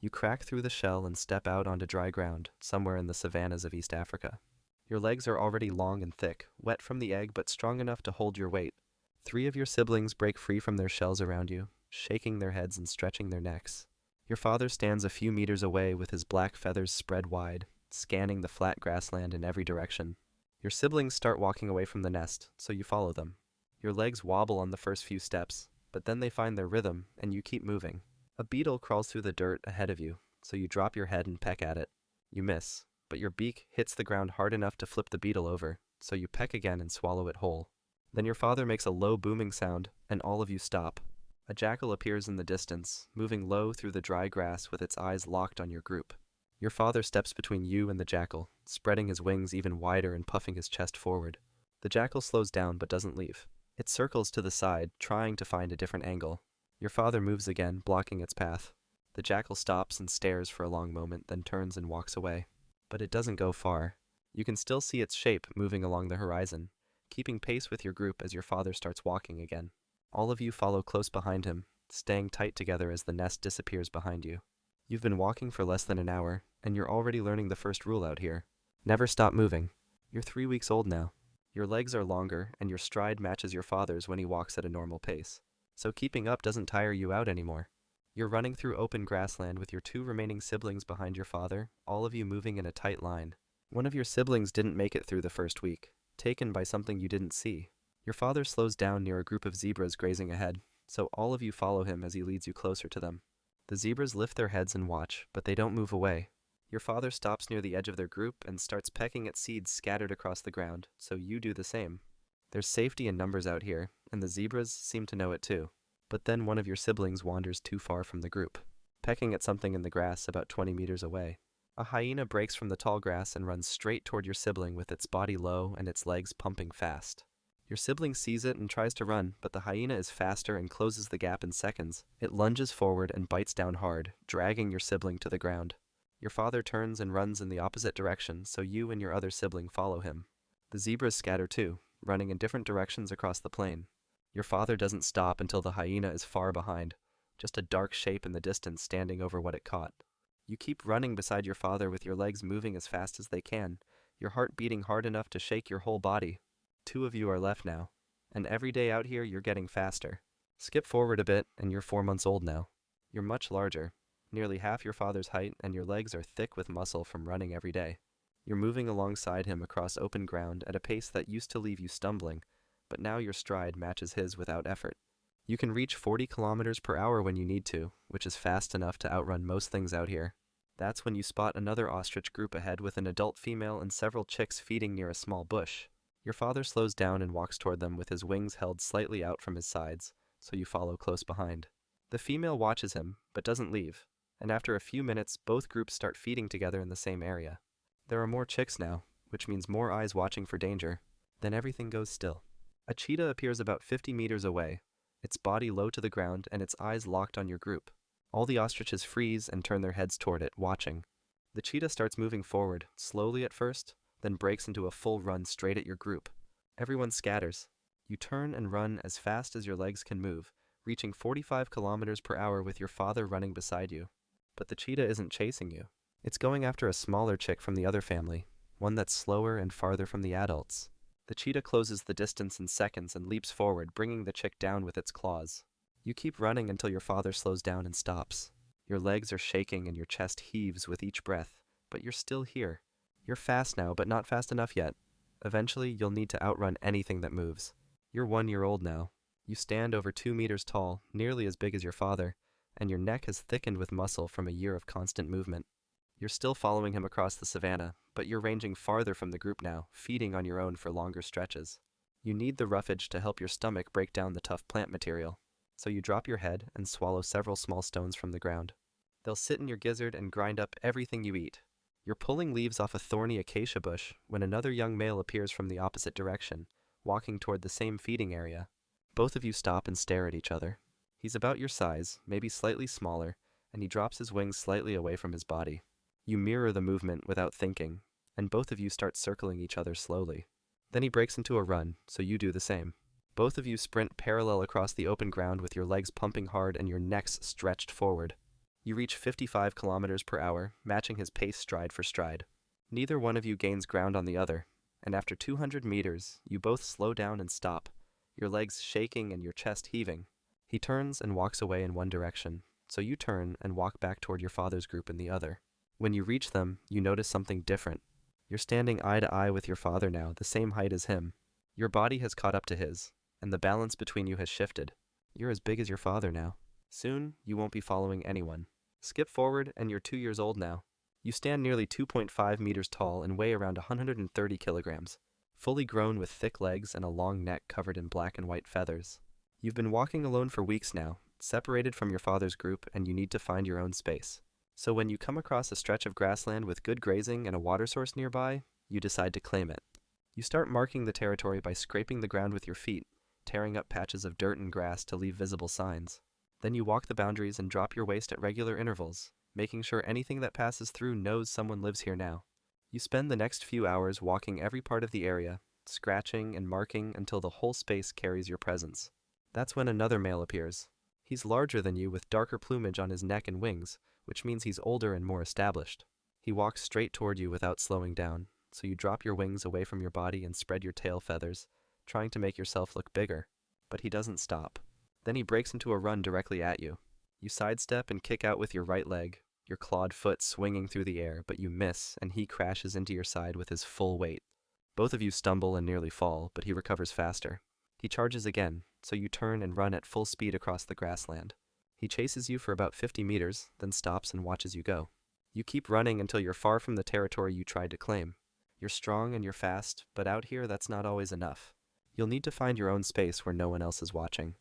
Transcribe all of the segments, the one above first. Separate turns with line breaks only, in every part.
You crack through the shell and step out onto dry ground, somewhere in the savannas of East Africa. Your legs are already long and thick, wet from the egg but strong enough to hold your weight. 3 of your siblings break free from their shells around you, shaking their heads and stretching their necks. Your father stands a few meters away with his black feathers spread wide, scanning the flat grassland in every direction. Your siblings start walking away from the nest, so you follow them. Your legs wobble on the first few steps, but then they find their rhythm, and you keep moving. A beetle crawls through the dirt ahead of you, so you drop your head and peck at it. You miss, but your beak hits the ground hard enough to flip the beetle over, so you peck again and swallow it whole. Then your father makes a low booming sound, and all of you stop. A jackal appears in the distance, moving low through the dry grass with its eyes locked on your group. Your father steps between you and the jackal, spreading his wings even wider and puffing his chest forward. The jackal slows down but doesn't leave. It circles to the side, trying to find a different angle. Your father moves again, blocking its path. The jackal stops and stares for a long moment, then turns and walks away. But it doesn't go far. You can still see its shape moving along the horizon, keeping pace with your group as your father starts walking again. All of you follow close behind him, staying tight together as the nest disappears behind you. You've been walking for less than an hour, and you're already learning the first rule out here. Never stop moving. You're 3 weeks old now. Your legs are longer, and your stride matches your father's when he walks at a normal pace. So keeping up doesn't tire you out anymore. You're running through open grassland with your 2 remaining siblings behind your father, all of you moving in a tight line. One of your siblings didn't make it through the first week, taken by something you didn't see. Your father slows down near a group of zebras grazing ahead, so all of you follow him as he leads you closer to them. The zebras lift their heads and watch, but they don't move away. Your father stops near the edge of their group and starts pecking at seeds scattered across the ground, so you do the same. There's safety in numbers out here, and the zebras seem to know it too. But then one of your siblings wanders too far from the group, pecking at something in the grass about 20 meters away. A hyena breaks from the tall grass and runs straight toward your sibling with its body low and its legs pumping fast. Your sibling sees it and tries to run, but the hyena is faster and closes the gap in seconds. It lunges forward and bites down hard, dragging your sibling to the ground. Your father turns and runs in the opposite direction, so you and your other sibling follow him. The zebras scatter too, running in different directions across the plain. Your father doesn't stop until the hyena is far behind, just a dark shape in the distance standing over what it caught. You keep running beside your father with your legs moving as fast as they can, your heart beating hard enough to shake your whole body. 2 of you are left now, and every day out here you're getting faster. Skip forward a bit, and you're 4 months old now. You're much larger, nearly half your father's height, and your legs are thick with muscle from running every day. You're moving alongside him across open ground at a pace that used to leave you stumbling, but now your stride matches his without effort. You can reach 40 kilometers per hour when you need to, which is fast enough to outrun most things out here. That's when you spot another ostrich group ahead with an adult female and several chicks feeding near a small bush. Your father slows down and walks toward them with his wings held slightly out from his sides, so you follow close behind. The female watches him, but doesn't leave, and after a few minutes both groups start feeding together in the same area. There are more chicks now, which means more eyes watching for danger. Then everything goes still. A cheetah appears about 50 meters away, its body low to the ground and its eyes locked on your group. All the ostriches freeze and turn their heads toward it, watching. The cheetah starts moving forward, slowly at first, then breaks into a full run straight at your group. Everyone scatters. You turn and run as fast as your legs can move, reaching 45 kilometers per hour with your father running beside you. But the cheetah isn't chasing you. It's going after a smaller chick from the other family, one that's slower and farther from the adults. The cheetah closes the distance in seconds and leaps forward, bringing the chick down with its claws. You keep running until your father slows down and stops. Your legs are shaking and your chest heaves with each breath, but you're still here. You're fast now, but not fast enough yet. Eventually, you'll need to outrun anything that moves. You're 1 year old now. You stand over 2 meters tall, nearly as big as your father, and your neck has thickened with muscle from a year of constant movement. You're still following him across the savannah, but you're ranging farther from the group now, feeding on your own for longer stretches. You need the roughage to help your stomach break down the tough plant material, so you drop your head and swallow several small stones from the ground. They'll sit in your gizzard and grind up everything you eat. You're pulling leaves off a thorny acacia bush when another young male appears from the opposite direction, walking toward the same feeding area. Both of you stop and stare at each other. He's about your size, maybe slightly smaller, and he drops his wings slightly away from his body. You mirror the movement without thinking, and both of you start circling each other slowly. Then he breaks into a run, so you do the same. Both of you sprint parallel across the open ground with your legs pumping hard and your necks stretched forward. You reach 55 kilometers per hour, matching his pace stride for stride. Neither one of you gains ground on the other, and after 200 meters, you both slow down and stop, your legs shaking and your chest heaving. He turns and walks away in one direction, so you turn and walk back toward your father's group in the other. When you reach them, you notice something different. You're standing eye to eye with your father now, the same height as him. Your body has caught up to his, and the balance between you has shifted. You're as big as your father now. Soon, you won't be following anyone. Skip forward, and you're 2 years old now. You stand nearly 2.5 meters tall and weigh around 130 kilograms, fully grown with thick legs and a long neck covered in black and white feathers. You've been walking alone for weeks now, separated from your father's group, and you need to find your own space. So when you come across a stretch of grassland with good grazing and a water source nearby, you decide to claim it. You start marking the territory by scraping the ground with your feet, tearing up patches of dirt and grass to leave visible signs. Then you walk the boundaries and drop your waist at regular intervals, making sure anything that passes through knows someone lives here now. You spend the next few hours walking every part of the area, scratching and marking until the whole space carries your presence. That's when another male appears. He's larger than you with darker plumage on his neck and wings, which means he's older and more established. He walks straight toward you without slowing down, so you drop your wings away from your body and spread your tail feathers, trying to make yourself look bigger. But he doesn't stop. Then he breaks into a run directly at you. You sidestep and kick out with your right leg, your clawed foot swinging through the air, but you miss, and he crashes into your side with his full weight. Both of you stumble and nearly fall, but he recovers faster. He charges again, so you turn and run at full speed across the grassland. He chases you for about 50 meters, then stops and watches you go. You keep running until you're far from the territory you tried to claim. You're strong and you're fast, but out here that's not always enough. You'll need to find your own space where no one else is watching.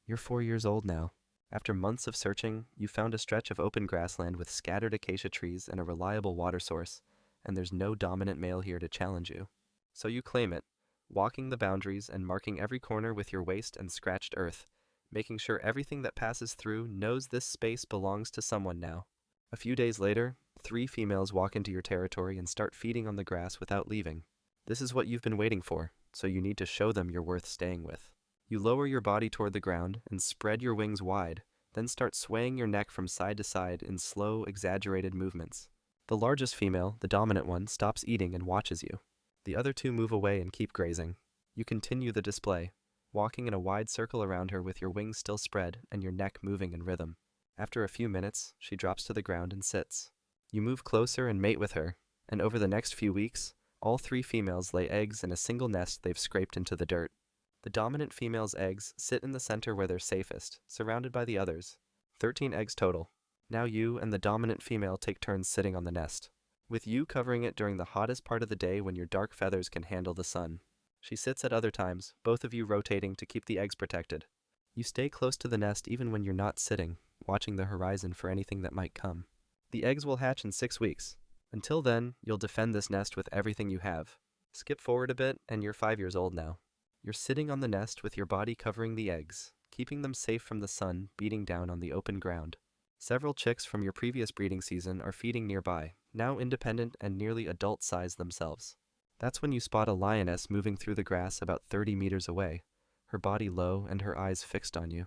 You're 4 years old now. After months of searching, you found a stretch of open grassland with scattered acacia trees and a reliable water source, and there's no dominant male here to challenge you. So you claim it, walking the boundaries and marking every corner with your waist and scratched earth, making sure everything that passes through knows this space belongs to someone now. A few days later, 3 females walk into your territory and start feeding on the grass without leaving. This is what you've been waiting for, so you need to show them you're worth staying with. You lower your body toward the ground and spread your wings wide, then start swaying your neck from side to side in slow, exaggerated movements. The largest female, the dominant one, stops eating and watches you. The other 2 move away and keep grazing. You continue the display, walking in a wide circle around her with your wings still spread and your neck moving in rhythm. After a few minutes, she drops to the ground and sits. You move closer and mate with her, and over the next few weeks, all 3 females lay eggs in a single nest they've scraped into the dirt. The dominant female's eggs sit in the center where they're safest, surrounded by the others. 13 eggs total. Now you and the dominant female take turns sitting on the nest, with you covering it during the hottest part of the day when your dark feathers can handle the sun. She sits at other times, both of you rotating to keep the eggs protected. You stay close to the nest even when you're not sitting, watching the horizon for anything that might come. The eggs will hatch in 6 weeks. Until then, you'll defend this nest with everything you have. Skip forward a bit, and you're 5 years old now. You're sitting on the nest with your body covering the eggs, keeping them safe from the sun beating down on the open ground. Several chicks from your previous breeding season are feeding nearby, now independent and nearly adult-sized themselves. That's when you spot a lioness moving through the grass about 30 meters away, her body low and her eyes fixed on you.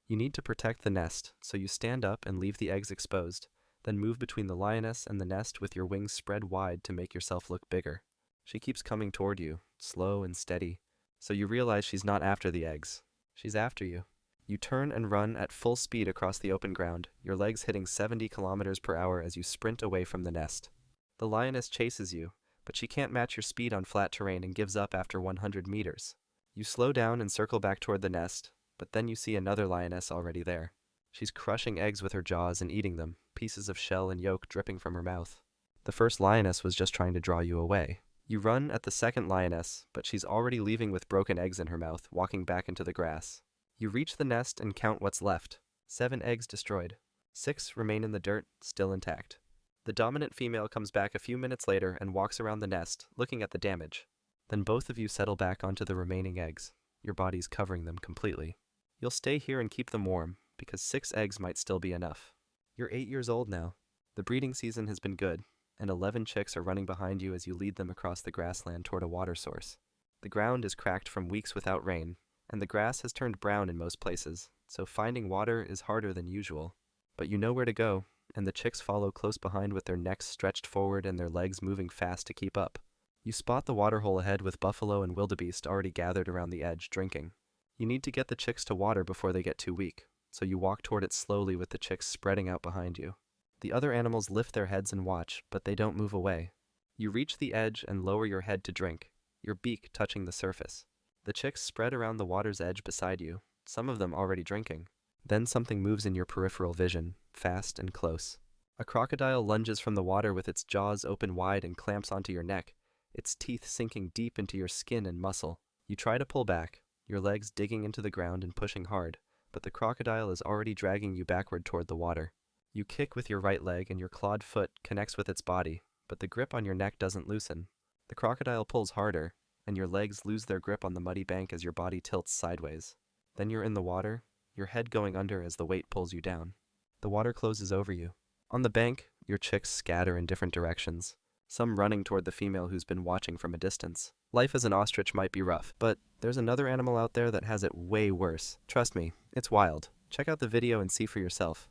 You need to protect the nest, so you stand up and leave the eggs exposed, then move between the lioness and the nest with your wings spread wide to make yourself look bigger. She keeps coming toward you, slow and steady, so you realize she's not after the eggs. She's after you. You turn and run at full speed across the open ground, your legs hitting 70 kilometers per hour as you sprint away from the nest. The lioness chases you, but she can't match your speed on flat terrain and gives up after 100 meters. You slow down and circle back toward the nest, but then you see another lioness already there. She's crushing eggs with her jaws and eating them, pieces of shell and yolk dripping from her mouth. The first lioness was just trying to draw you away. You run at the second lioness, but she's already leaving with broken eggs in her mouth, walking back into the grass. You reach the nest and count what's left. 7 eggs destroyed. 6 remain in the dirt, still intact. The dominant female comes back a few minutes later and walks around the nest, looking at the damage. Then both of you settle back onto the remaining eggs, your bodies covering them completely. You'll stay here and keep them warm, because 6 eggs might still be enough. You're 8 years old now. The breeding season has been good, and 11 chicks are running behind you as you lead them across the grassland toward a water source. The ground is cracked from weeks without rain, and the grass has turned brown in most places, so finding water is harder than usual. But you know where to go, and the chicks follow close behind with their necks stretched forward and their legs moving fast to keep up. You spot the waterhole ahead with buffalo and wildebeest already gathered around the edge, drinking. You need to get the chicks to water before they get too weak, so you walk toward it slowly with the chicks spreading out behind you. The other animals lift their heads and watch, but they don't move away. You reach the edge and lower your head to drink, your beak touching the surface. The chicks spread around the water's edge beside you, some of them already drinking. Then something moves in your peripheral vision, fast and close. A crocodile lunges from the water with its jaws open wide and clamps onto your neck, its teeth sinking deep into your skin and muscle. You try to pull back, your legs digging into the ground and pushing hard, but the crocodile is already dragging you backward toward the water. You kick with your right leg and your clawed foot connects with its body, but the grip on your neck doesn't loosen. The crocodile pulls harder, and your legs lose their grip on the muddy bank as your body tilts sideways. Then you're in the water, your head going under as the weight pulls you down. The water closes over you. On the bank, your chicks scatter in different directions, some running toward the female who's been watching from a distance. Life as an ostrich might be rough, but there's another animal out there that has it way worse. Trust me, it's wild. Check out the video and see for yourself.